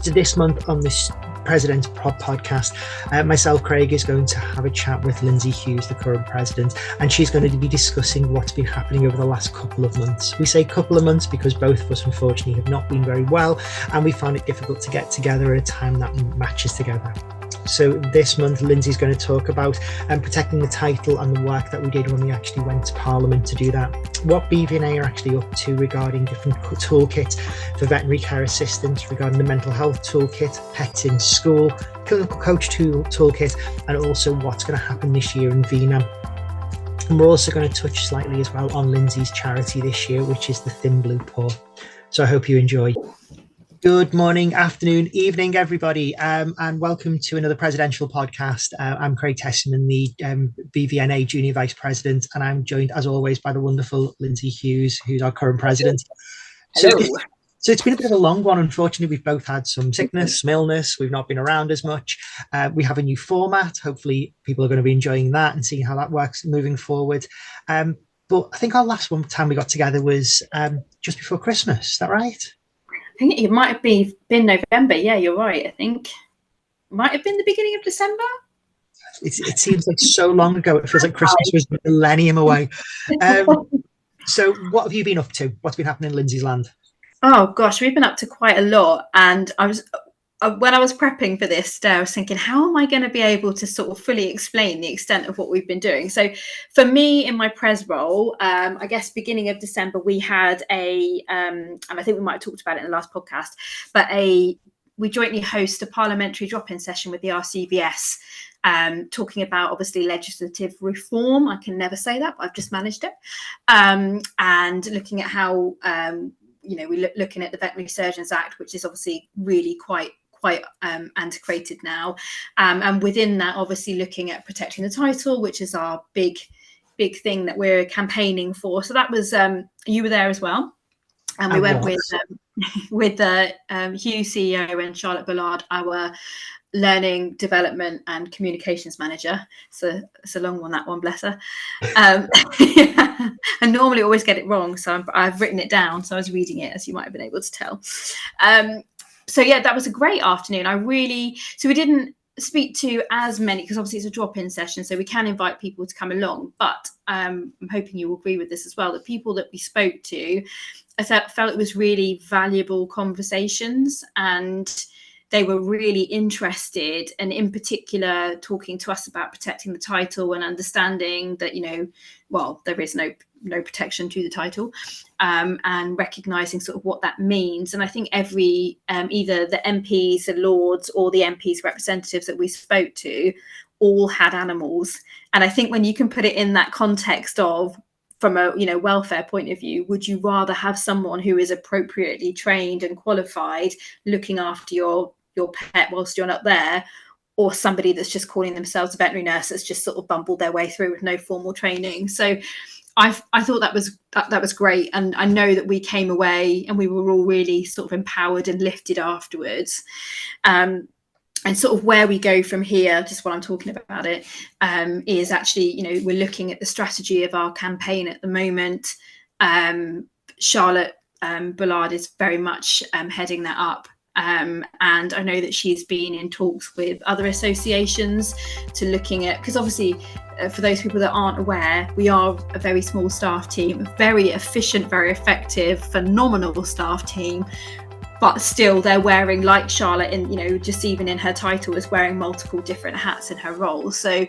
So this month on this President's podcast, myself, Craig, is going to have a chat with Lyndsay Hughes, the current president, and she's going to be discussing what's been happening over the last couple of months. We say couple of months because both of us, unfortunately, have not been very well, and we found it difficult to get together at a time that matches together. So this month, Lyndsay's going to talk about protecting the title and the work that we did when we actually went to Parliament to do that. What BVNA are actually up to regarding different toolkits for veterinary care assistants, regarding the mental health toolkit, pets in school, clinical coach toolkit, and also what's going to happen this year in VNAM. And we're also going to touch slightly as well on Lyndsay's charity this year, which is the Thin Blue Paw. So I hope you enjoy. Good morning, afternoon, evening, everybody, and welcome to another presidential podcast. I'm Craig Tessman, the BVNA Junior Vice President, and I'm joined, as always, by the wonderful Lyndsay Hughes, who's our current president. Hello. So it's been a bit of a long one. Unfortunately, we've both had some sickness, some illness. We've not been around as much. We have a new format. Hopefully, people are going to be enjoying that and seeing how that works moving forward. But I think our last one time we got together was just before Christmas. Is that right? I think it might have been November. Yeah, you're right. I think might have been the beginning of December. It seems like so long ago. It feels like Christmas was a millennium away. So what have you been up to? What's been happening in Lyndsay's land? Oh gosh, we've been up to quite a lot. And when I was prepping for this today, I was thinking, how am I going to be able to sort of fully explain the extent of what we've been doing? So for me, in my pres role, I guess beginning of December, we had and I think we might have talked about it in the last podcast, but we jointly host a parliamentary drop-in session with the RCVS, talking about obviously legislative reform. I can never say that, but I've just managed it. And looking at how, we're looking at the Veterinary Surgeons Act, which is obviously really quite antiquated now, and within that obviously looking at protecting the title, which is our big thing that we're campaigning for. So that was you were there as well, and we went with the Hughes CEO and Charlotte Bullard, our learning development and communications manager. So it's a long one, that one, bless her. Yeah. I normally always get it wrong, so I've written it down, so I was reading it, as you might have been able to tell. So yeah, that was a great afternoon. So we didn't speak to as many, because obviously it's a drop-in session, so we can invite people to come along. But I'm hoping you will agree with this as well. The people that we spoke to, I felt it was really valuable conversations, and they were really interested, and in particular talking to us about protecting the title and understanding that, there is no protection to the title, and recognising sort of what that means. And I think every either the MPs, the Lords, or the MPs representatives that we spoke to all had animals. And I think when you can put it in that context of, from a welfare point of view, would you rather have someone who is appropriately trained and qualified looking after your pet whilst you're not there, or somebody that's just calling themselves a veterinary nurse that's just sort of bumbled their way through with no formal training? So I thought that was great, and I know that we came away and we were all really sort of empowered and lifted afterwards. And sort of where we go from here, just while I'm talking about it, is actually, we're looking at the strategy of our campaign at the moment. Charlotte Bullard is very much heading that up. And I know that she's been in talks with other associations to looking at, because obviously for those people that aren't aware, we are a very small staff team, a very efficient, very effective, phenomenal staff team. But still, they're wearing, like Charlotte, in just even in her title, is wearing multiple different hats in her role. So,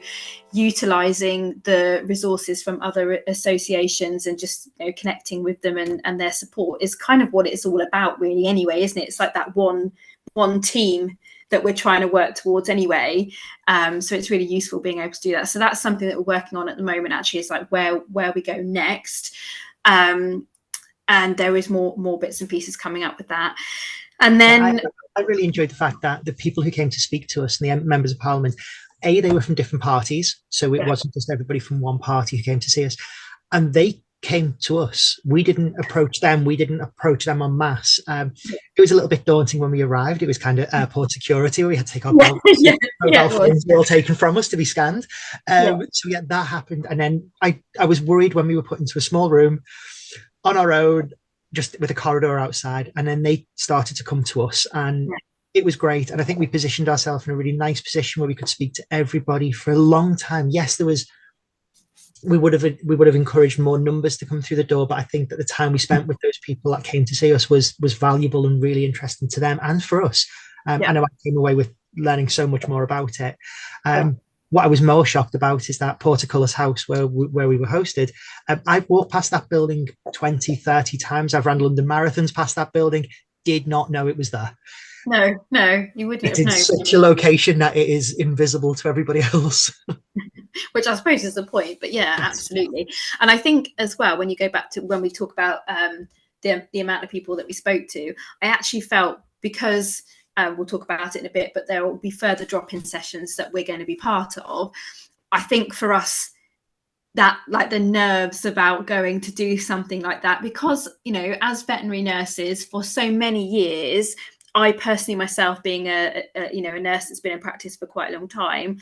utilising the resources from other associations and just connecting with them and their support is kind of what it's all about, really. Anyway, isn't it? It's like that one team that we're trying to work towards anyway. So it's really useful being able to do that. So that's something that we're working on at the moment. Actually, is like where we go next. And there is more bits and pieces coming up with that. And then I really enjoyed the fact that the people who came to speak to us and the members of Parliament, they were from different parties. So it wasn't just everybody from one party who came to see us. And they came to us. We didn't approach them. We didn't approach them en masse. It was a little bit daunting when we arrived. It was kind of airport security. We had to take our mobile phones were all taken from us to be scanned. So yeah, that happened. And then I was worried when we were put into a small room on our own, just with a corridor outside, and then they started to come to us, and it was great. And I think we positioned ourselves in a really nice position where we could speak to everybody for a long time. Yes, we would have encouraged more numbers to come through the door, but I think that the time we spent with those people that came to see us was valuable and really interesting to them and for us. I know I came away with learning so much more about it. What I was more shocked about is that Portcullis House where we were hosted. I've walked past that building 20, 30 times. I've ran London marathons past that building, did not know it was there. No, you wouldn't. It's in such a location that it is invisible to everybody else. Which I suppose is the point, but yeah, absolutely. And I think as well, when you go back to when we talk about the amount of people that we spoke to, I actually felt, because we'll talk about it in a bit, but there will be further drop-in sessions that we're going to be part of. I think for us, that like the nerves about going to do something like that, because, you know, as veterinary nurses for so many years, I personally myself, being a nurse that's been in practice for quite a long time,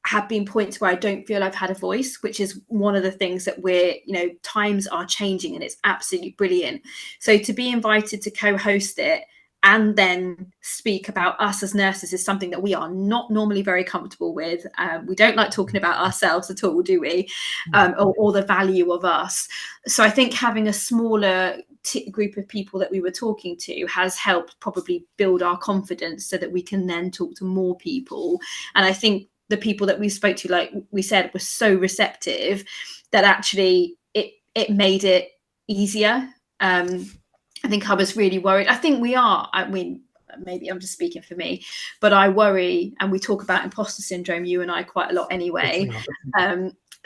have been points where I don't feel I've had a voice, which is one of the things that times are changing, and it's absolutely brilliant. So to be invited to co-host it and then speak about us as nurses is something that we are not normally very comfortable with. We don't like talking about ourselves at all, do we? Or the value of us. So I think having a smaller group of people that we were talking to has helped probably build our confidence so that we can then talk to more people. And I think the people that we spoke to, like we said, were so receptive that actually it made it easier. I think I was really worried. I think we are. I mean, maybe I'm just speaking for me, but I worry, and we talk about imposter syndrome, you and I, quite a lot anyway.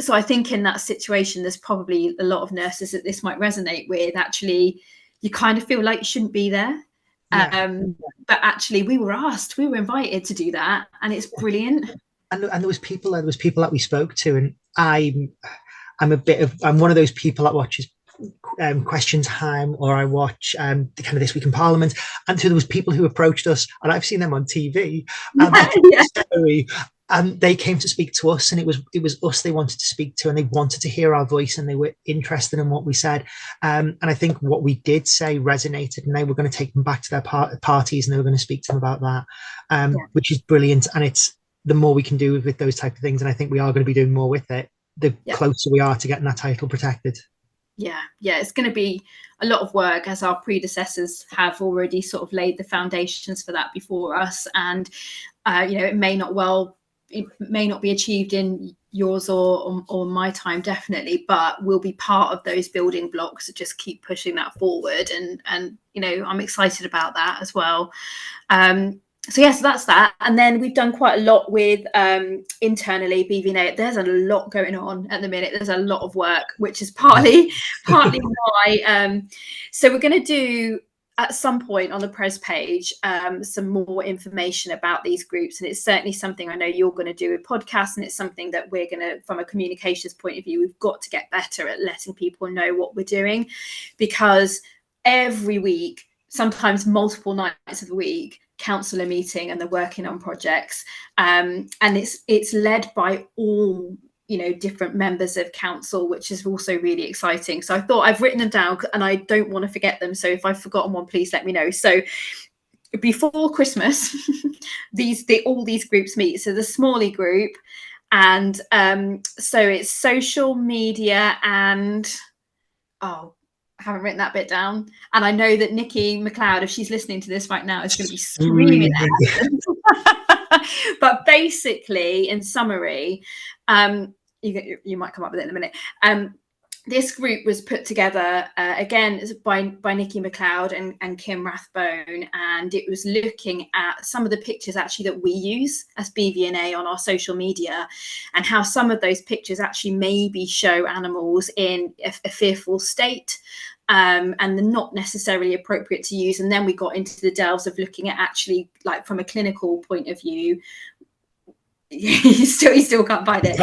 So I think in that situation, there's probably a lot of nurses that this might resonate with. Actually, you kind of feel like you shouldn't be there. But actually, we were asked, we were invited to do that, and it's brilliant. And there was people that we spoke to, and I'm one of those people that watches Question Time, or I watch kind of This Week in Parliament, and so there was people who approached us, and I've seen them on TV, and they came to speak to us, and it was us they wanted to speak to, and they wanted to hear our voice, and they were interested in what we said, and I think what we did say resonated, and they were going to take them back to their parties, and they were going to speak to them about that, which is brilliant. And it's the more we can do with those type of things, and I think we are going to be doing more with it, the closer we are to getting that title protected. Yeah, it's going to be a lot of work, as our predecessors have already sort of laid the foundations for that before us. And it may not be achieved in yours or my time, definitely, but we'll be part of those building blocks that just keep pushing that forward. And I'm excited about that as well. So that's that. And then we've done quite a lot with internally BVNA. There's a lot going on at the minute. There's a lot of work, which is partly why. So we're going to do at some point on the press page some more information about these groups. And it's certainly something I know you're going to do with podcasts. And it's something that we're going to, from a communications point of view, we've got to get better at letting people know what we're doing. Because every week, sometimes multiple nights of the week, council are meeting and they're working on projects, and it's led by all different members of council, which is also really exciting. So I thought, I've written them down and I don't want to forget them, so if I've forgotten one, please let me know. So before Christmas all these groups meet. So the Smalley group, and so it's social media and I haven't written that bit down. And I know that Nikki McLeod, if she's listening to this right now, is going to be screaming at us. But basically, in summary, you might come up with it in a minute. This group was put together again by Nikki McLeod and Kim Rathbone, and it was looking at some of the pictures actually that we use as BVNA on our social media, and how some of those pictures actually maybe show animals in a fearful state, and they're not necessarily appropriate to use. And then we got into the delves of looking at actually, like, from a clinical point of view. you still can't find it.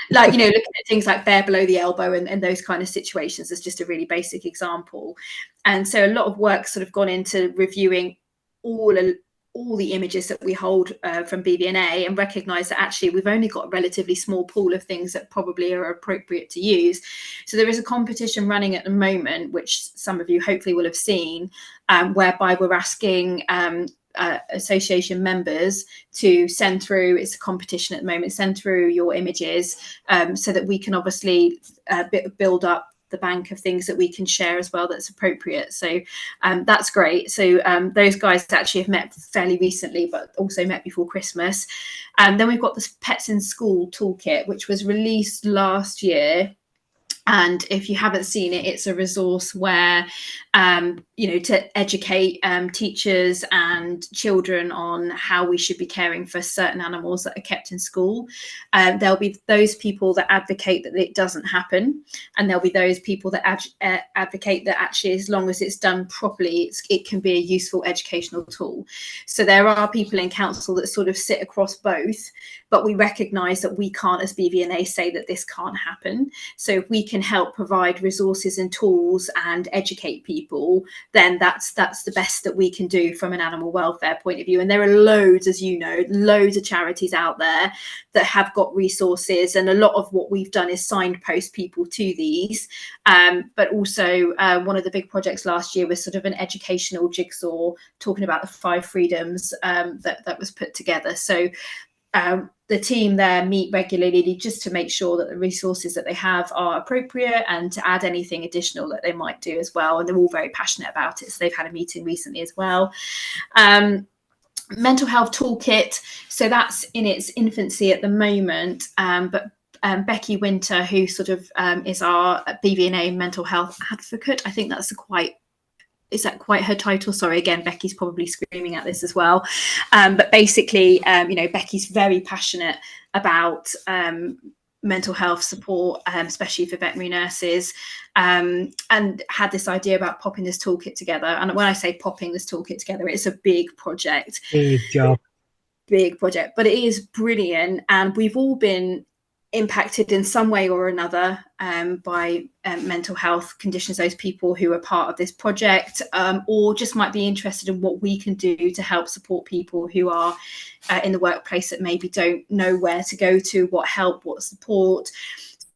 Like, looking at things like bare below the elbow and those kind of situations is just a really basic example. And so a lot of work sort of gone into reviewing all all the images that we hold from BVNA and recognise that actually we've only got a relatively small pool of things that probably are appropriate to use. So there is a competition running at the moment, which some of you hopefully will have seen, whereby we're asking association members to send through, it's a competition at the moment, send through your images so that we can obviously build up the bank of things that we can share as well that's appropriate. So that's great. So those guys actually have met fairly recently, but also met before Christmas. And then we've got this Pets in School toolkit, which was released last year. And if you haven't seen it, it's a resource where, to educate teachers and children on how we should be caring for certain animals that are kept in school. There'll be those people that advocate that it doesn't happen. And there'll be those people that advocate that actually, as long as it's done properly, it can be a useful educational tool. So there are people in council that sort of sit across both, but we recognise that we can't, as BVNA, say that this can't happen. So if we can help provide resources and tools and educate people, then that's the best that we can do from an animal welfare point of view. And there are loads, as you know, loads of charities out there that have got resources, and a lot of what we've done is signpost people to these. But also one of the big projects last year was sort of an educational jigsaw talking about the 5 freedoms that was put together. So the team there meet regularly just to make sure that the resources that they have are appropriate and to add anything additional that they might do as well. And they're all very passionate about it. So they've had a meeting recently as well. Mental health toolkit. So that's in its infancy at the moment. But Becky Winter, who sort of is our BVNA mental health advocate, I think that's is that quite her title? Sorry, again, Becky's probably screaming at this as well. But basically, Becky's very passionate about mental health support, especially for veterinary nurses, and had this idea about popping this toolkit together. And when I say popping this toolkit together, it's a big project. Big job. Big project, but it is brilliant. And we've all been impacted in some way or another by mental health conditions, those people who are part of this project, or just might be interested in what we can do to help support people who are in the workplace that maybe don't know where to go to, what help, what support.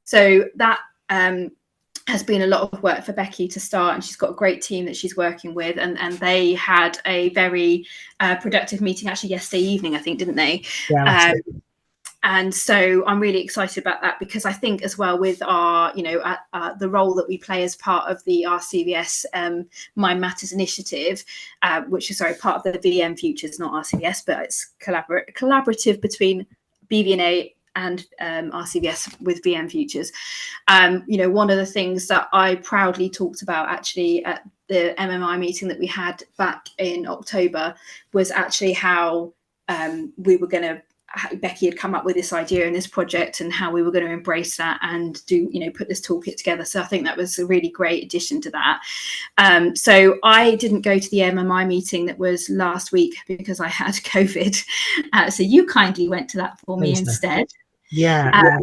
So that has been a lot of work for Becky to start, and she's got a great team that she's working with, and they had a very productive meeting actually yesterday evening, I think, didn't they? Yeah, and so I'm really excited about that, because I think as well with our, the role that we play as part of the RCVS Mind Matters initiative, which is part of the VM Futures, not RCVS, but it's collaborative between BVNA and RCVS with VM Futures. One of the things that I proudly talked about actually at the MMI meeting that we had back in October was actually how we were going to, Becky had come up with this idea and this project, and how we were going to embrace that and put this toolkit together. So I think that was a really great addition to that. So I didn't go to the MMI meeting that was last week because I had COVID. So you kindly went to that for me instead. Yeah.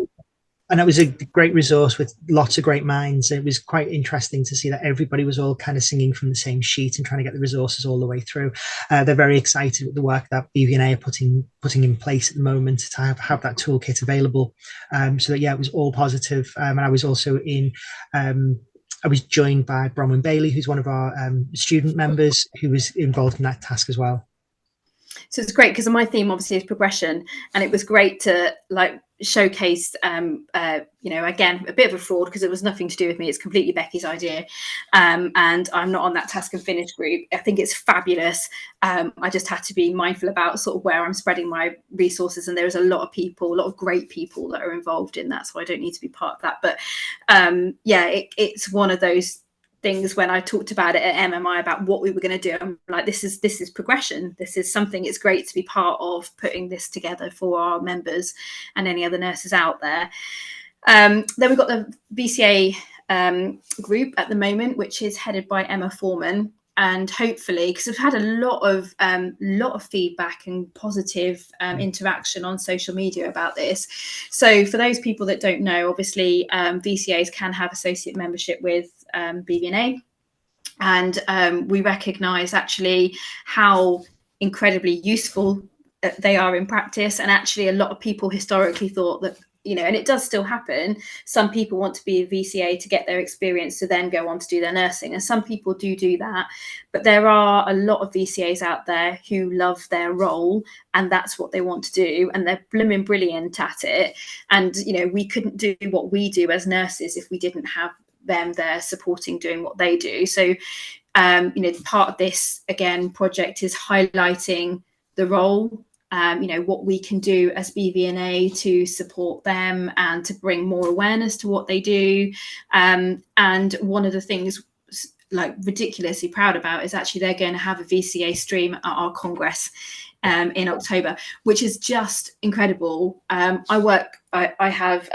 And it was a great resource with lots of great minds. It was quite interesting to see that everybody was all kind of singing from the same sheet and trying to get the resources all the way through. They're very excited with the work that BVNA are putting in place at the moment to have that toolkit available. So that, yeah, it was all positive. And I was also I was joined by Bronwyn Bailey, who's one of our student members, who was involved in that task as well. So it's great because my theme obviously is progression, and it was great to showcase, again, a bit of a fraud because it was nothing to do with me. It's completely Becky's idea. And I'm not on that task and finish group. I think it's fabulous. I just had to be mindful about sort of where I'm spreading my resources. And there's a lot of great people that are involved in that. So I don't need to be part of that. But it's one of those things when I talked about it at MMI about what we were going to do. I'm like, this is progression. This is something, it's great to be part of putting this together for our members and any other nurses out there. Then we've got the BCA group at the moment, which is headed by Emma Foreman. And hopefully, because I've had a lot of feedback and positive interaction on social media about this. So for those people that don't know, obviously VCAs can have associate membership with BVNA, and we recognise actually how incredibly useful they are in practice. And actually a lot of people historically thought that, you know, and it does still happen, some people want to be a VCA to get their experience to then go on to do their nursing, and some people do that, but there are a lot of VCAs out there who love their role and that's what they want to do, and they're blooming brilliant at it. And you know, we couldn't do what we do as nurses if we didn't have them there supporting doing what they do. So you know, part of this again project is highlighting the role, you know, what we can do as BVNA to support them and to bring more awareness to what they do. And one of the things like ridiculously proud about is actually they're going to have a VCA stream at our Congress in October, which is just incredible. I have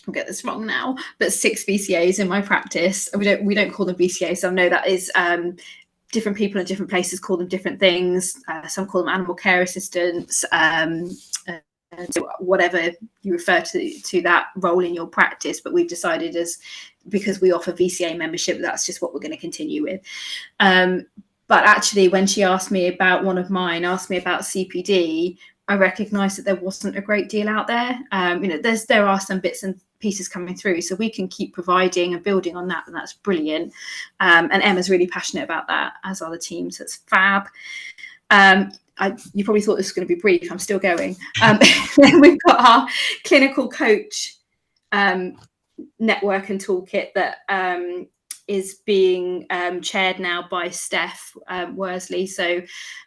I'll get this wrong now, but 6 VCAs in my practice. We don't call them VCAs. So I know that is different people in different places call them different things. Some call them animal care assistants, whatever you refer to that role in your practice. But we've decided, because we offer VCA membership, that's just what we're going to continue with. But actually, when she asked me about CPD, I recognised that there wasn't a great deal out there. You know, there are some bits and pieces coming through, so we can keep providing and building on that, and that's brilliant. And Emma's really passionate about that, as are the teams. That's fab. You probably thought this was going to be brief. I'm still going. We've got our clinical coach network and toolkit that is being chaired now by Steph Worsley. So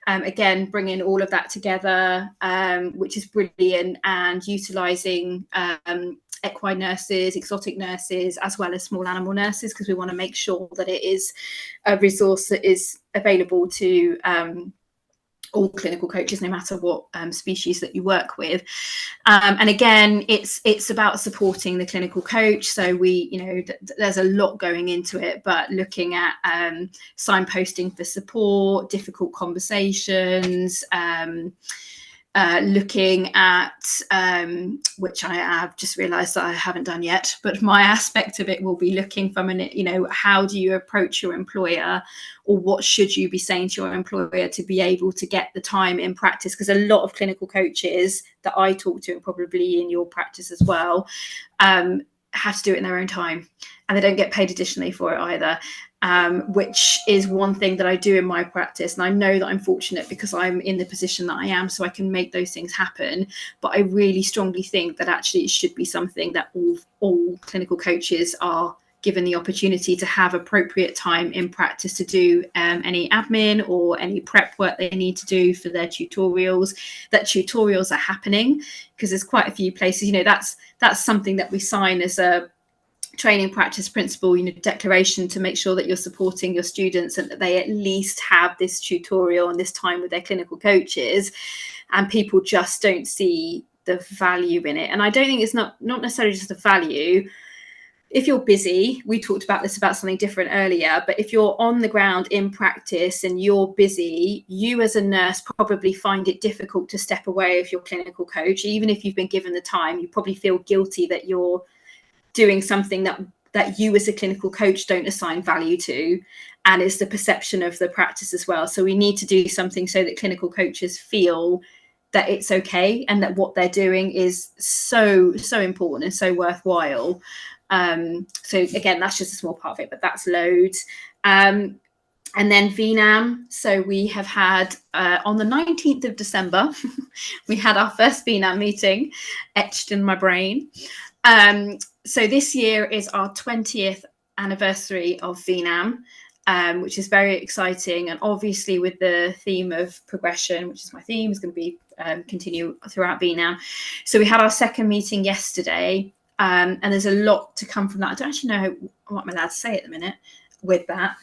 again, bringing all of that together, which is brilliant, and utilising equine nurses, exotic nurses, as well as small animal nurses, because we want to make sure that it is a resource that is available to all clinical coaches, no matter what species that you work with. And again, it's about supporting the clinical coach. So there's a lot going into it, but looking at signposting for support, difficult conversations, looking at which I have just realized that I haven't done yet, but my aspect of it will be looking from how do you approach your employer, or what should you be saying to your employer to be able to get the time in practice? Because a lot of clinical coaches that I talk to, and probably in your practice as well, have to do it in their own time, and they don't get paid additionally for it either. Which is one thing that I do in my practice, and I know that I'm fortunate because I'm in the position that I am, so I can make those things happen. But I really strongly think that actually it should be something that all clinical coaches are given the opportunity to have appropriate time in practice to do any admin or any prep work they need to do for their tutorials. That tutorials are happening, because there's quite a few places, that's something that we sign as a training practice principle, declaration, to make sure that you're supporting your students and that they at least have this tutorial and this time with their clinical coaches. And people just don't see the value in it. And I don't think it's not necessarily just the value. If you're busy, we talked about something different earlier, but if you're on the ground in practice and you're busy, you as a nurse probably find it difficult to step away with your clinical coach. Even if you've been given the time, you probably feel guilty that you're doing something that you as a clinical coach don't assign value to, and it's the perception of the practice as well. So we need to do something so that clinical coaches feel that it's okay, and that what they're doing is so important and so worthwhile. So again, that's just a small part of it, but that's loads. And then VNAM. So we have had on the 19th of December, we had our first VNAM meeting, etched in my brain. So this year is our 20th anniversary of VNAM, which is very exciting. And obviously with the theme of progression, which is my theme, is going to be continue throughout VNAM. So we had our second meeting yesterday, and there's a lot to come from that. I don't actually know what I'm allowed to say at the minute with that.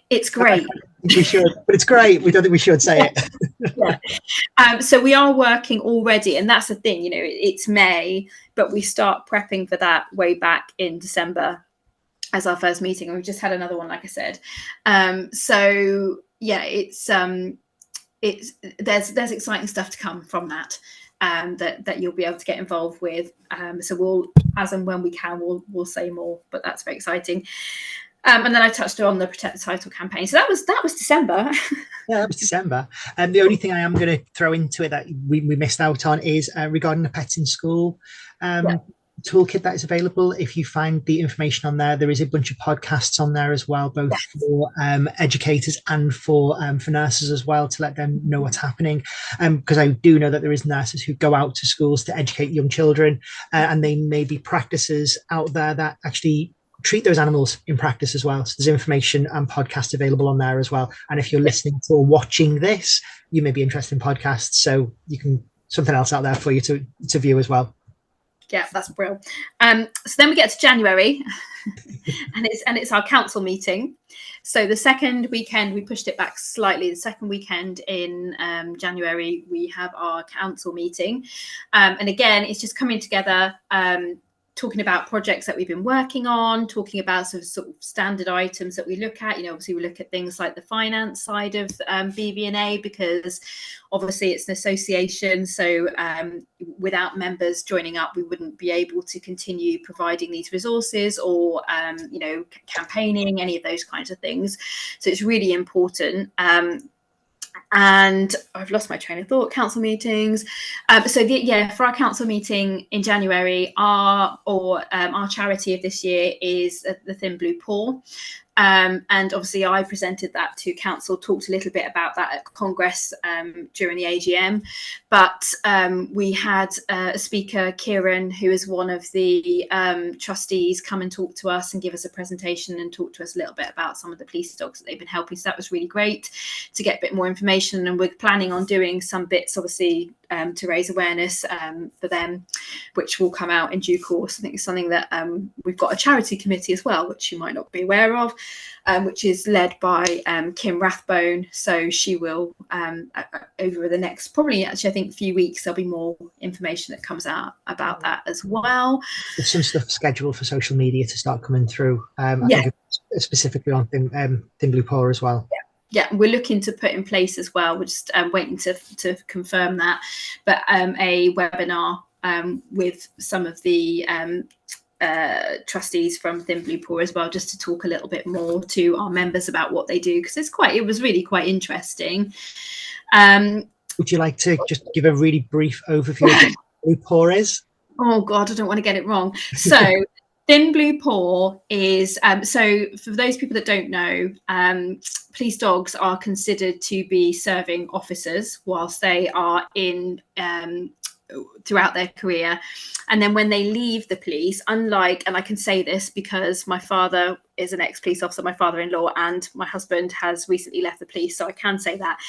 It's great. We should, but it's great. We don't think we should say it. Yeah. So we are working already, and that's the thing, it's May, but we start prepping for that way back in December as our first meeting, and we just had another one, like I said. So yeah, there's exciting stuff to come from that, that you'll be able to get involved with. So we'll, as and when we can, we'll say more, but that's very exciting. And then I touched on the Protect the Title campaign. So that was December. Yeah, that was December. And the only thing I am going to throw into it that we missed out on is regarding the Pets in School toolkit that is available. If you find the information on there, there is a bunch of podcasts on there as well, both for educators and for nurses as well, to let them know what's happening. Because I do know that there is nurses who go out to schools to educate young children, and they may be practices out there that actually treat those animals in practice as well. So there's information and podcasts available on there as well. And if you're listening to or watching this, you may be interested in podcasts. So you can something else out there for you to view as well. Yeah, that's brilliant. So then we get to January, and it's our council meeting. So the second weekend, we pushed it back slightly. The second weekend in January, we have our council meeting, and again, it's just coming together. Talking about projects that we've been working on, talking about sort of standard items that we look at. Obviously we look at things like the finance side of BVNA, because obviously it's an association. So without members joining up, we wouldn't be able to continue providing these resources or, campaigning, any of those kinds of things. So it's really important. And I've lost my train of thought. Council meetings. For our council meeting in January, our charity of this year is the Thin Blue Paw. And obviously I presented that to council, talked a little bit about that at Congress during the AGM. But we had a speaker, Kieran, who is one of the trustees, come and talk to us and give us a presentation and talk to us a little bit about some of the police dogs that they've been helping. So that was really great to get a bit more information. And we're planning on doing some bits, obviously, to raise awareness for them, which will come out in due course. I think it's something that we've got a charity committee as well, which you might not be aware of, which is led by Kim Rathbone. So she will, over the next probably actually I think few weeks, there'll be more information that comes out about that as well. There's some stuff scheduled for social media to start coming through. I think specifically on Thin Blue Paw as well. Yeah, we're looking to put in place as well. We're just waiting to confirm that. But a webinar with some of the trustees from Thin Blue Paw as well, just to talk a little bit more to our members about what they do, because it was really quite interesting. Would you like to just give a really brief overview of what Blue Paw is? Oh God, I don't want to get it wrong. So Thin Blue Paw is, so for those people that don't know, police dogs are considered to be serving officers whilst they are in throughout their career. And then when they leave the police, unlike, and I can say this because my father is an ex-police officer, my father-in-law, and my husband has recently left the police, so I can say that,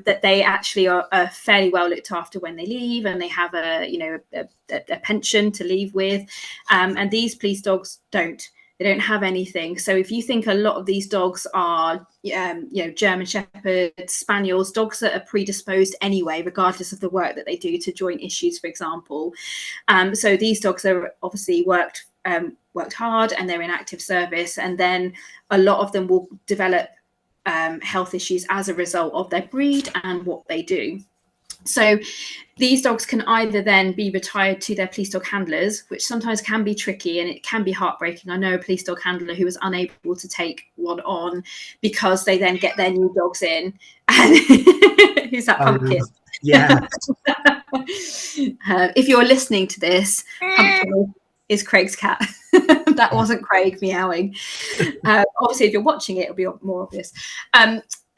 that they actually are fairly well looked after when they leave, and they have a pension to leave with, and these police dogs don't. They don't have anything. So if you think a lot of these dogs are, German Shepherds, Spaniels, dogs that are predisposed anyway, regardless of the work that they do, to joint issues, for example. So these dogs are obviously worked hard, and they're in active service. And then a lot of them will develop health issues as a result of their breed and what they do. So these dogs can either then be retired to their police dog handlers, which sometimes can be tricky and it can be heartbreaking. I know a police dog handler who was unable to take one on because they then get their new dogs in. And who's that pumpkin? Yeah. If you're listening to this, pumpkin is Craig's cat. That wasn't Craig meowing. Obviously, if you're watching it, it'll be more obvious.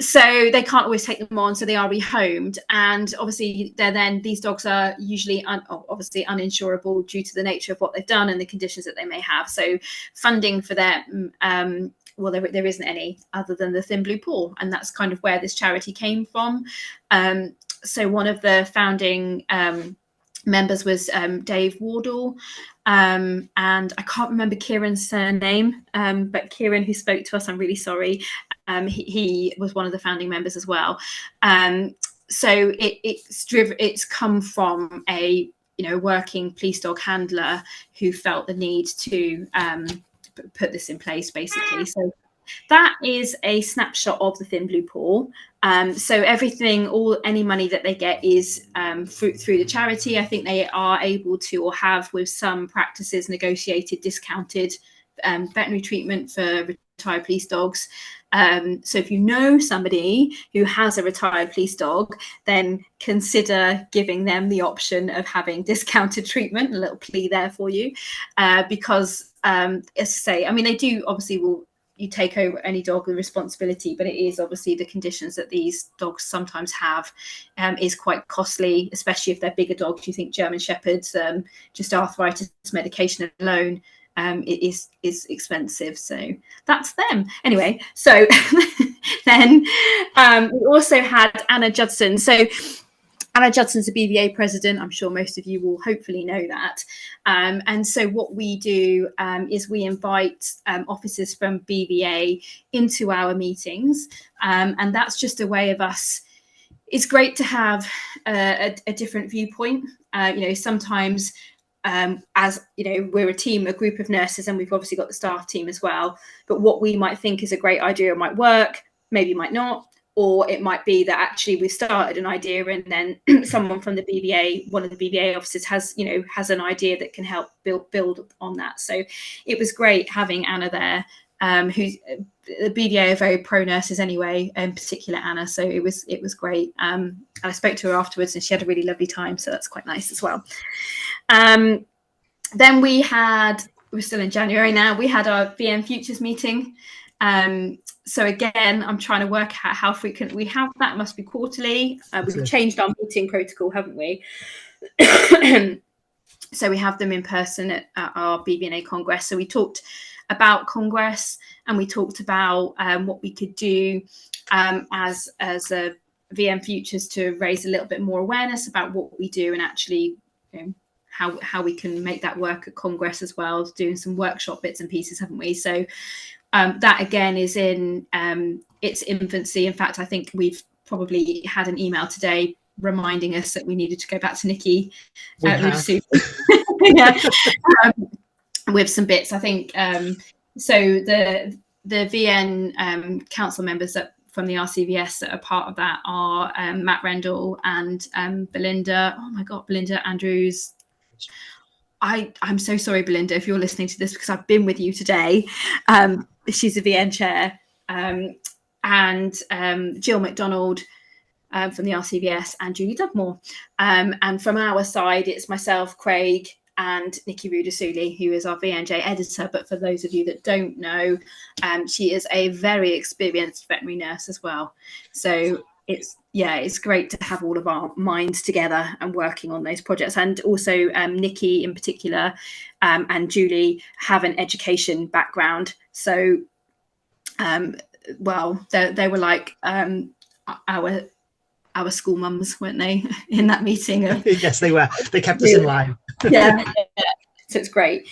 So they can't always take them on, so they are rehomed, and obviously these dogs are usually obviously uninsurable due to the nature of what they've done and the conditions that they may have. So funding for them, there isn't any other than the Thin Blue Paw, and that's kind of where this charity came from. So one of the founding members was Dave Wardle, and I can't remember Kieran's surname, but Kieran, who spoke to us, I'm really sorry, he was one of the founding members as well. So it's come from a working police dog handler who felt the need to put this in place, basically. So that is a snapshot of the Thin Blue Paw. So any money that they get is through the charity. I think they are able to, or have with some practices, negotiated discounted veterinary treatment for retired police dogs. So if you know somebody who has a retired police dog, then consider giving them the option of having discounted treatment. A little plea there for you, because as I say, I mean, they do obviously you take over any dog with responsibility, but it is obviously the conditions that these dogs sometimes have is quite costly, especially if they're bigger dogs. You think German Shepherds, just arthritis medication alone it is expensive. So that's them. Anyway, so then we also had Anna Judson. So Anna Judson's a BVA president. I'm sure most of you will hopefully know that. And so what we do is we invite officers from BVA into our meetings. And that's just a way of us. It's great to have a different viewpoint. Sometimes as you know, we're a group of nurses, and we've obviously got the staff team as well. But what we might think is a great idea might work, maybe might not. Or it might be that actually we've started an idea and then someone from the BVA, one of the BVA officers has an idea that can help build on that. So it was great having Anna there, who's the BVA are very pro nurses anyway, in particular Anna. So it was great. I spoke to her afterwards and she had a really lovely time. So that's quite nice as well. Then we're still in January now, we had our VN Futures meeting. So again, I'm trying to work out how frequent we have that. It must be quarterly. We've changed our meeting protocol, haven't we? So we have them in person at our BVNA Congress. So we talked about Congress and we talked about what we could do as a VM Futures to raise a little bit more awareness about what we do and actually how we can make that work at Congress as well, doing some workshop bits and pieces, haven't we? So that again is in its infancy. In fact, I think we've probably had an email today reminding us that we needed to go back to Nikki soon. With some bits, I think. So the VN council members from the RCVS that are part of that are Matt Rendell and Belinda. Oh my God, Belinda Andrews. I'm so sorry, Belinda, if you're listening to this, because I've been with you today. She's a VN chair, and Jill McDonald from the RCVS and Julie Dugmore. And from our side, it's myself, Craig, and Nikki Rudasuli, who is our VNJ editor. But for those of you that don't know, she is a very experienced veterinary nurse as well. So it's great to have all of our minds together and working on those projects. And also Nikki in particular and Julie have an education background. So, they were like our school mums, weren't they, in that meeting? Yes, they were. They kept us in line. yeah. So it's great.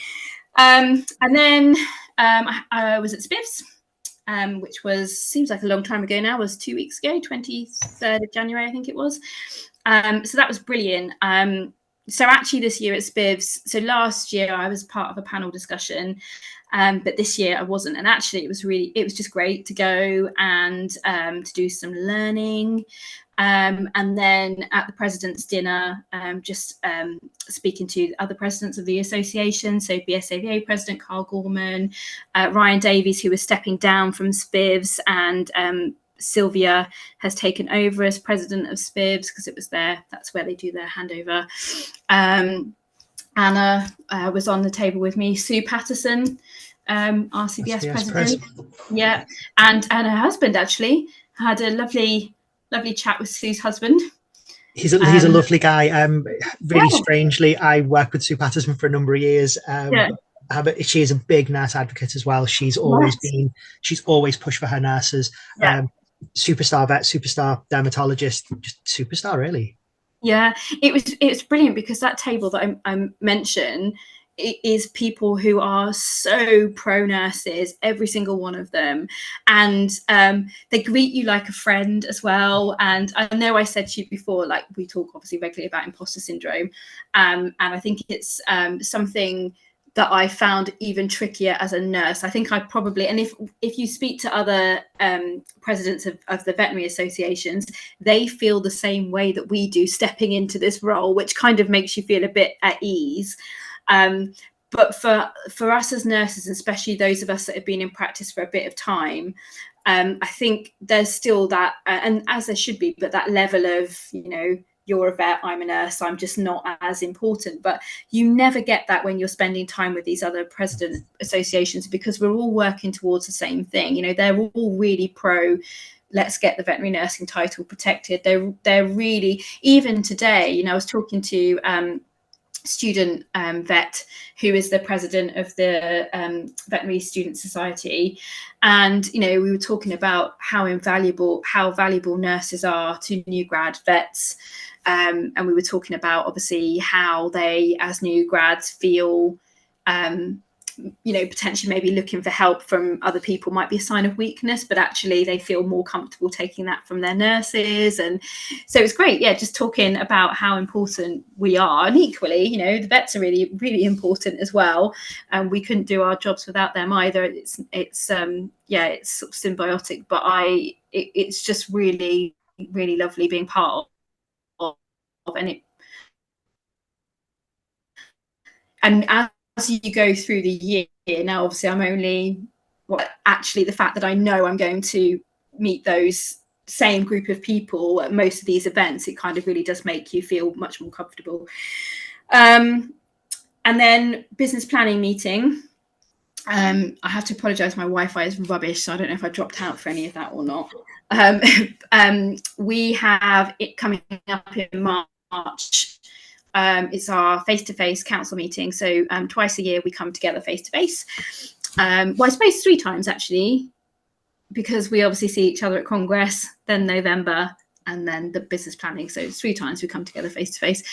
And then I was at Spivs. Which seems like a long time ago now, was 2 weeks ago, 23rd of January, I think it was. So that was brilliant. So actually this year at Spivs, so last year I was part of a panel discussion, but this year I wasn't. And actually it was just great to go and to do some learning. And then at the president's dinner, just speaking to other presidents of the association, so BSAVA president Carl Gorman, Ryan Davies, who was stepping down from Spivs, and Sylvia has taken over as president of Spivs because it was that's where they do their handover. Anna was on the table with me, Sue Patterson, RCBS president. Yeah, and her husband actually had a lovely chat with Sue's husband. He's a lovely guy. Really strangely, I worked with Sue Patterson for a number of years. She is a big nurse advocate as well. She's always pushed for her nurses. Superstar vet, superstar dermatologist, just superstar, really. Yeah, it was brilliant because that table that I mentioned, it is people who are so pro nurses, every single one of them, and they greet you like a friend as well. And I know I said to you before, like, we talk obviously regularly about imposter syndrome, and I think it's something that I found even trickier as a nurse. I think I probably, and if you speak to other presidents of the veterinary associations, they feel the same way that we do stepping into this role, which kind of makes you feel a bit at ease. but for us as nurses, especially those of us that have been in practice for a bit of time, I think there's still that, and as there should be, but that level of, you're a vet, I'm a nurse, I'm just not as important. But you never get that when you're spending time with these other president associations, because we're all working towards the same thing. They're all really pro, let's get the veterinary nursing title protected. They're really, even today, I was talking to student vet who is the president of the Veterinary Student Society, and we were talking about how valuable nurses are to new grad vets, and we were talking about obviously how they as new grads feel potentially maybe looking for help from other people might be a sign of weakness, but actually they feel more comfortable taking that from their nurses. And so it's great, just talking about how important we are, and equally, the vets are really, really important as well, and we couldn't do our jobs without them either. It's sort of symbiotic, but it's just really, really lovely being part of and as you go through the year, now obviously I'm only, actually the fact that I know I'm going to meet those same group of people at most of these events, it kind of really does make you feel much more comfortable. And then business planning meeting. I have to apologise, my Wi-Fi is rubbish, so I don't know if I dropped out for any of that or not. We have it coming up in March. It's our face-to-face council meeting. So twice a year we come together face-to-face. I suppose 3 times actually, because we obviously see each other at Congress, then November, and then the business planning. So 3 times we come together face-to-face.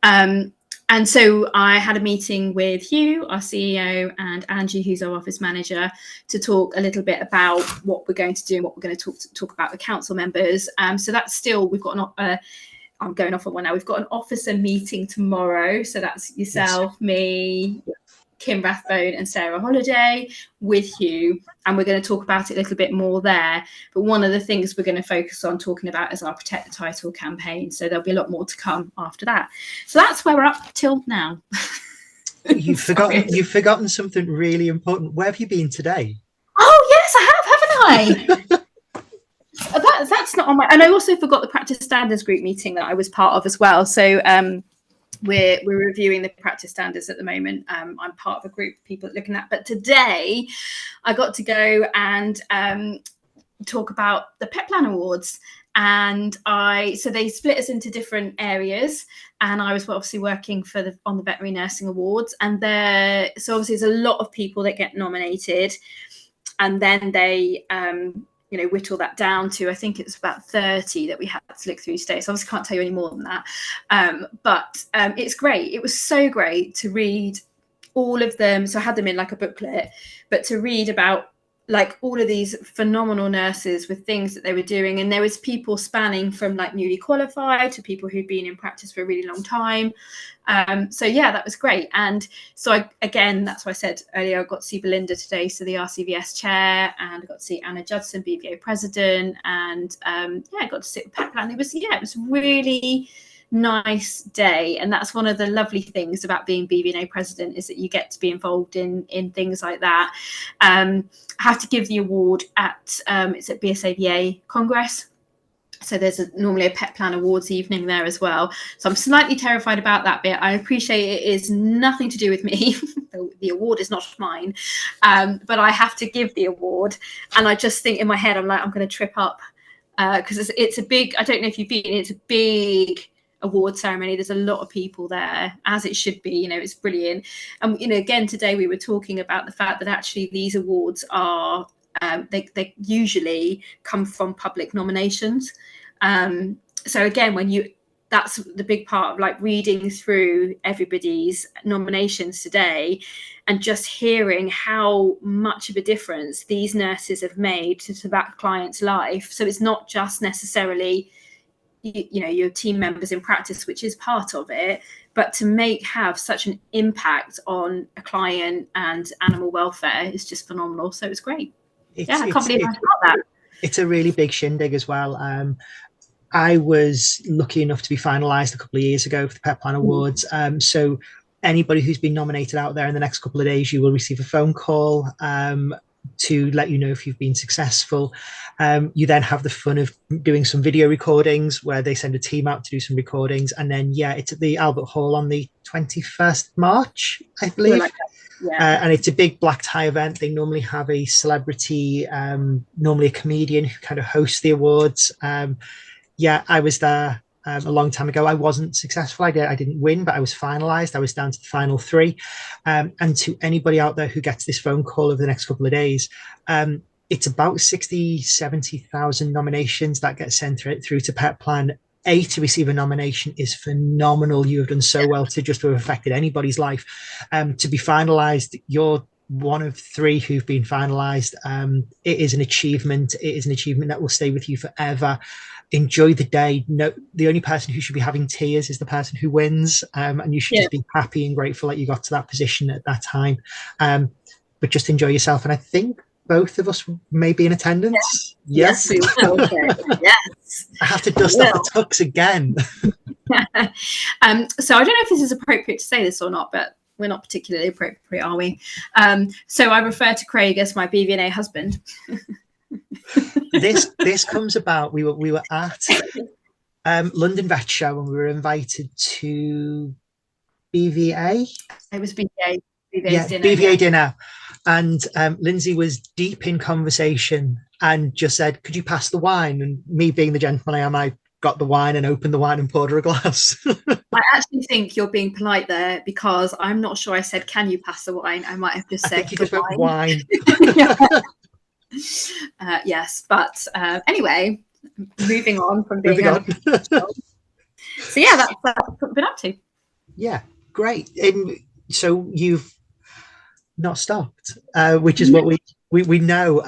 And so I had a meeting with Hugh, our CEO, and Angie, who's our office manager, to talk a little bit about what we're going to do and what we're going to talk about with council members. So that's still, we've got I'm going off on one now. We've got an officer meeting tomorrow. So that's yourself, yes, me, Kim Rathbone and Sarah Holiday with Hugh. And we're going to talk about it a little bit more there. But one of the things we're going to focus on talking about is our Protect the Title campaign. So there'll be a lot more to come after that. So that's where we're up till now. You've forgotten something really important. Where have you been today? Oh, yes, I have, haven't I? That's not on my, and I also forgot the practice standards group meeting that I was part of as well. So we're reviewing the practice standards at the moment. I'm part of a group of people looking at, but today I got to go and talk about the Pet Plan Awards. And so they split us into different areas, and I was obviously working on the Veterinary Nursing Awards. And so obviously there's a lot of people that get nominated, and then they whittle that down to, I think it's about 30 that we had to look through today. So obviously can't tell you any more than that. But it's great. It was so great to read all of them. So I had them in like a booklet, but to read about like all of these phenomenal nurses with things that they were doing. And there was people spanning from like newly qualified to people who'd been in practice for a really long time. So yeah, that was great. And so that's why I said earlier, I got to see Belinda today, so the RCVS chair, and I got to see Anna Judson, BVNA president, and I got to sit with Pet Plan. It was really nice day. And that's one of the lovely things about being BVNA president, is that you get to be involved in things like that. I have to give the award at it's at BSAVA Congress. So there's normally a Pet Plan Awards evening there as well. So I'm slightly terrified about that bit. I appreciate it is nothing to do with me. The award is not mine, but I have to give the award. And I just think in my head, I'm like, I'm going to trip up because it's a big, I don't know if you've been, it's a big award ceremony. There's a lot of people there, as it should be. It's brilliant. And again today we were talking about the fact that actually these awards are they usually come from public nominations. So again, that's the big part of like reading through everybody's nominations today and just hearing how much of a difference these nurses have made to that client's life. So it's not just necessarily your team members in practice, which is part of it, but to have such an impact on a client and animal welfare is just phenomenal. So it's great. I can't believe I forgot that. It's a really big shindig as well. I was lucky enough to be finalised a couple of years ago for the Pet Plan Awards. So anybody who's been nominated out there in the next couple of days, you will receive a phone call to let you know if you've been successful. You then have the fun of doing some video recordings where they send a team out to do some recordings. And then, it's at the Albert Hall on the 21st of March, I believe. And it's a big black tie event. They normally have a celebrity, normally a comedian who kind of hosts the awards. I was there a long time ago. I wasn't successful. I didn't win, but I was finalized. I was down to the final 3. And to anybody out there who gets this phone call over the next couple of days, it's about 60, 70,000 nominations that get sent through to Petplan. To receive a nomination is phenomenal. You have done so well to just have affected anybody's life. To be finalized, you're one of 3 who've been finalized. It is an achievement. It is an achievement that will stay with you forever. Enjoy the day. No, the only person who should be having tears is the person who wins. And you should just be happy and grateful that you got to that position at that time. But just enjoy yourself. And I think both of us may be in attendance. Yes, we will. Yes. I have to dust off the tux again. So I don't know if this is appropriate to say this or not, but we're not particularly appropriate, are we? So I refer to Craig as my BVNA husband. This comes about. We were at London Vet Show and we were invited to BVA. It was BVA. BVA dinner. And Lyndsay was deep in conversation and just said, "Could you pass the wine?" And me being the gentleman I am, I got the wine and opened the wine and poured her a glass. I actually think you're being polite there because I'm not sure I said, "Can you pass the wine?" I might have just said, "You just went wine." Yes, but anyway, moving on from being so that's what we've been up to. Yeah, great. And so you've not stopped, which is what we know.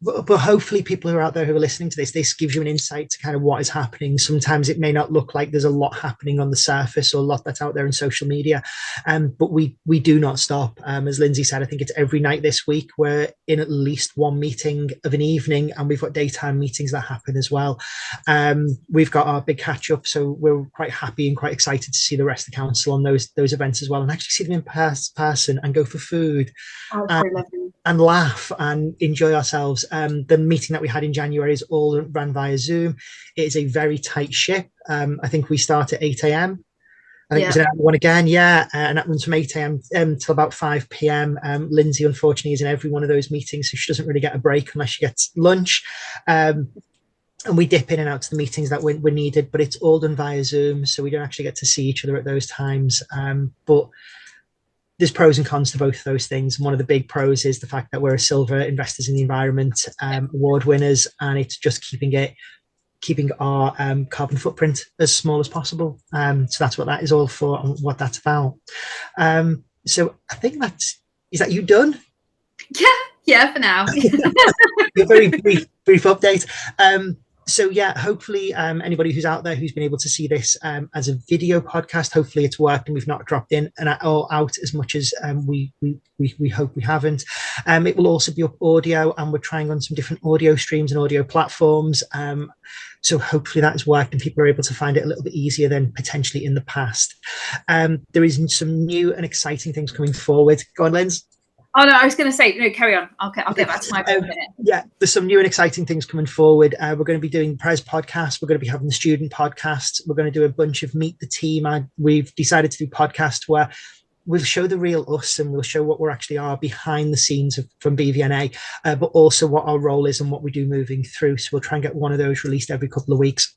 But hopefully people who are out there who are listening to this gives you an insight to kind of what is happening. Sometimes it may not look like there's a lot happening on the surface or a lot that's out there in social media. But we do not stop. As Lyndsay said, I think it's every night this week. We're in at least one meeting of an evening, and we've got daytime meetings that happen as well. We've got our big catch up. So we're quite happy and quite excited to see the rest of the council on those events as well, and actually see them in person and go for food. And laugh and enjoy ourselves. The meeting that we had in January is all ran via Zoom. It is a very tight ship. I think we start at 8 a.m. I think there's another one again, and that runs from 8 a.m. Till about 5 p.m. Lyndsay, unfortunately, is in every one of those meetings, so she doesn't really get a break unless she gets lunch. And we dip in and out to the meetings that we're needed, but it's all done via Zoom, so we don't actually get to see each other at those times. But there's pros and cons to both of those things. And one of the big pros is the fact that we're a Silver Investors in the Environment award winners, and it's just keeping our carbon footprint as small as possible. So that's what that is all for and what that's about. So I think is that you done? Yeah, for now. A very brief update. So hopefully anybody who's out there who's been able to see this as a video podcast, hopefully it's worked and we've not dropped in and out as much as we hope we haven't. It will also be up audio, and we're trying on some different audio streams and audio platforms. So hopefully that has worked and people are able to find it a little bit easier than potentially in the past. There is some new and exciting things coming forward. Go on, Linz. Oh, no, I was going to say, no, carry on. I'll get back to my minute. Yeah, there's some new and exciting things coming forward. We're going to be doing Pres podcasts. We're going to be having the student podcasts. We're going to do a bunch of Meet the Team. We've decided to do podcasts where we'll show the real us and we'll show what we actually are behind the scenes from BVNA, but also what our role is and what we do moving through. So we'll try and get one of those released every couple of weeks.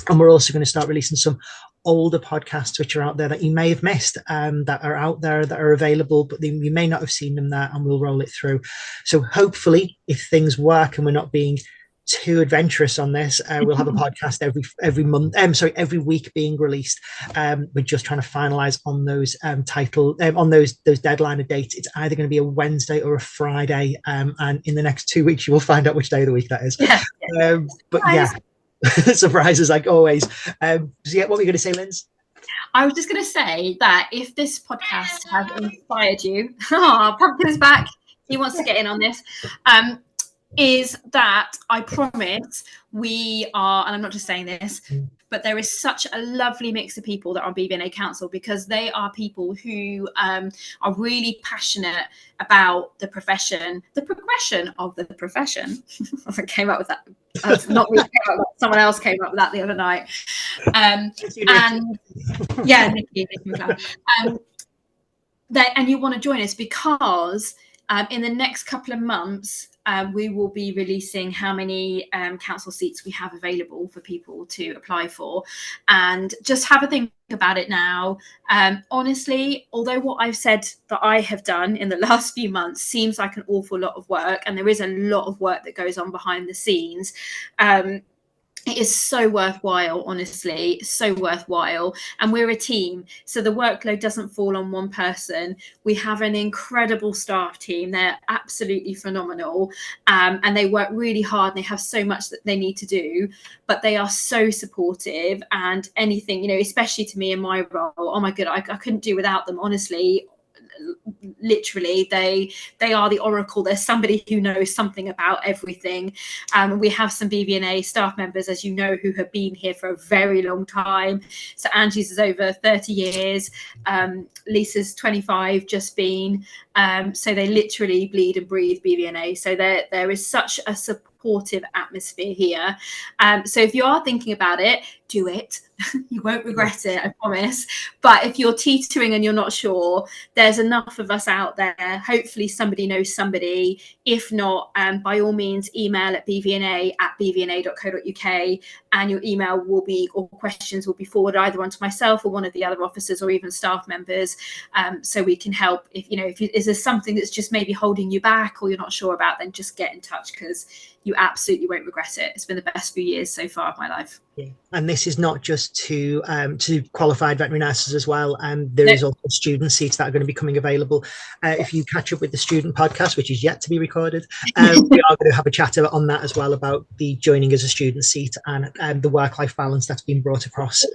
And we're also going to start releasing some older podcasts which are out there that you may have missed, that are out there, that are available, but you may not have seen them there, and we'll roll it through. So hopefully, if things work and we're not being too adventurous on this, we'll have a podcast every week being released. We're just trying to finalize on those on those deadline of dates. It's either going to be a Wednesday or a Friday, and in the next 2 weeks you will find out which day of the week that is. But yeah. Surprises like always. So what were you going to say, Linz? I was just going to say that if this podcast has inspired you, Pumpkin's back. He wants to get in on this. is that I promise we are, and I'm not just saying this, but there is such a lovely mix of people that are on BVNA Council, because they are people who are really passionate about the profession, the progression of the profession. I came up with that. Not me, someone else came up with that the other night. And yeah, Nikki McLeod. And you want to join us because in the next couple of months, we will be releasing how many council seats we have available for people to apply for, and just have a think about it now. Honestly, although what I've said that I have done in the last few months seems like an awful lot of work, and there is a lot of work that goes on behind the scenes, it is so worthwhile, honestly, so worthwhile. And we're a team, so the workload doesn't fall on one person. We have an incredible staff team. They're absolutely phenomenal. And they work really hard, and they have so much that they need to do, but they are so supportive. And anything, you know, especially to me in my role, oh my God, I couldn't do without them, honestly. Literally, they are the oracle. There's somebody who knows something about everything. We have some BVNA staff members, as you know, who have been here for a very long time. So Angie's is over 30 years. Lisa's 25, just been. So they literally bleed and breathe BVNA. So there is such a supportive atmosphere here. So if you are thinking about it, do it. You won't regret it, I promise. But if you're teetering and you're not sure, there's enough of us out there. Hopefully somebody knows somebody. If not, by all means, email at bvna@bvna.co.uk, and your email will be, or questions will be forwarded either onto myself or one of the other officers, or even staff members, so we can help. If is there something that's just maybe holding you back or you're not sure about, then just get in touch, because you absolutely won't regret it. It's been the best few years so far of my life. Yeah. And this is not just to qualified veterinary nurses as well. There is also student seats that are going to be coming available. If you catch up with the student podcast, which is yet to be recorded, we are going to have a chat on that as well, about the joining as a student seat and the work-life balance that's been brought across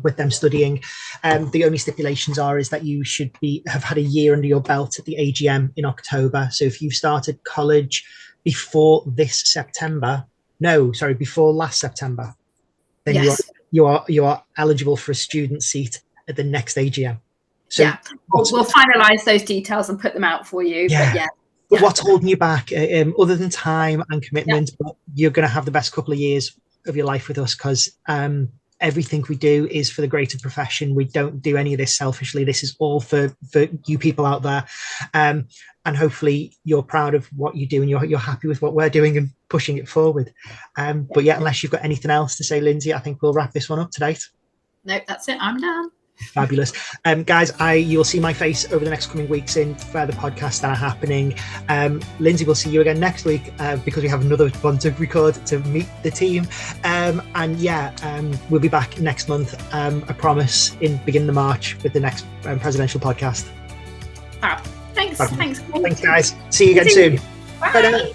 with them studying. The only stipulations is that you should have had a year under your belt at the AGM in October. So if you started college before last September, then yes, you are eligible for a student seat at the next AGM. So yeah, we'll finalise those details and put them out for you. Yeah. But what's holding you back, other than time and commitment? Yeah. But you're going to have the best couple of years of your life with us, because everything we do is for the greater profession. We don't do any of this selfishly. This is all for you people out there. And hopefully you're proud of what you do, and you're happy with what we're doing and pushing it forward. But yeah, unless you've got anything else to say, Lyndsay, I think we'll wrap this one up today. Nope, that's it. I'm done. Fabulous. Guys, you'll see my face over the next coming weeks in further podcasts that are happening. Lyndsay, we'll see you again next week, because we have another one to record to meet the team. We'll be back next month, I promise, in beginning of March with the next presidential podcast. Thanks. Thanks, guys. See you again soon. Bye. Bye.